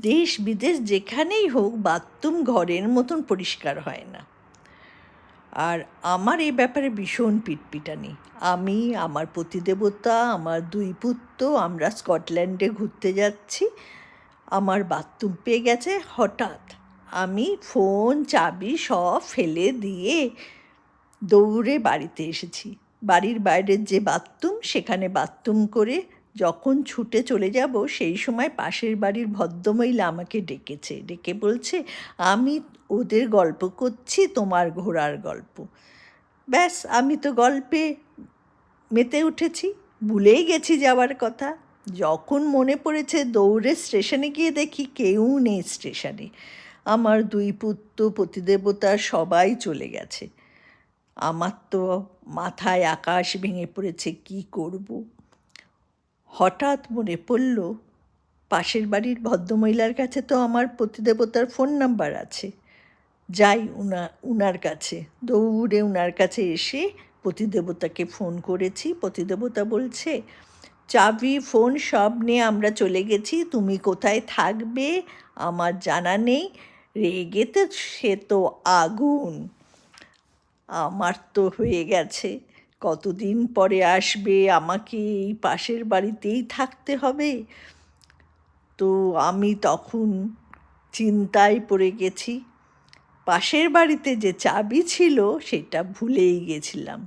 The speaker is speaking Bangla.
দেশ বিদেশ যেখানেই হোক বাথরুম ঘরের মতন পরিষ্কার হয় না। আর আমার এই ব্যাপারে ভীষণ পিটপিটানি। আমি, আমার পতিদেবতা, আমার 2 পুত্র, আমরা স্কটল্যান্ডে ঘুরতে যাচ্ছি। আমার বাথরুম পেয়ে গেছে হঠাৎ। আমি ফোন, চাবি সব ফেলে দিয়ে দৌড়ে বাড়িতে এসেছি। বাড়ির বাইরের যে বাথরুম, সেখানে বাথরুম করে যখন ছুটে চলে যাব, সেই সময় পাশের বাড়ির ভদ্রমহিলা আমাকে ডেকেছে। ডেকে বলছে, আমি ওদের গল্প করছি, তোমার ঘোড়ার গল্প। ব্যাস, আমি তো গল্পে মেতে উঠেছি, ভুলেই গেছি যাওয়ার কথা। যখন মনে পড়েছে দৌড়ে স্টেশনে গিয়ে দেখি কেউ নেই স্টেশনে। আমার 2 পুত্র, পতিদেবতা সবাই চলে গেছে। আমার তো মাথায় আকাশ ভেঙে পড়েছে, কি করব। হঠাৎ মনে পড়ল, পাশের বাড়ির ভদ্রমহিলার কাছে তো আমার পতিদেবতার ফোন নাম্বার আছে। যাই উনার কাছে, দৌড়ে উনার কাছে এসে পতিদেবতাকে ফোন করেছি। পতিদেবতা বলছে, চাবি, ফোন সব নিয়ে আমরা চলে গেছি, তুমি কোথায় থাকবে আমার জানা নেই। রেগে তো সে তো আগুন। আমার তো হয়ে গেছে, কতদিন পরে আসবে, আমাকে এই পাশের বাড়িতেই থাকতে হবে। তো আমি তখন চিন্তায় পড়ে গেছি। পাশের বাড়িতে যে চাবি ছিল সেটা ভুলেই গেছিলাম।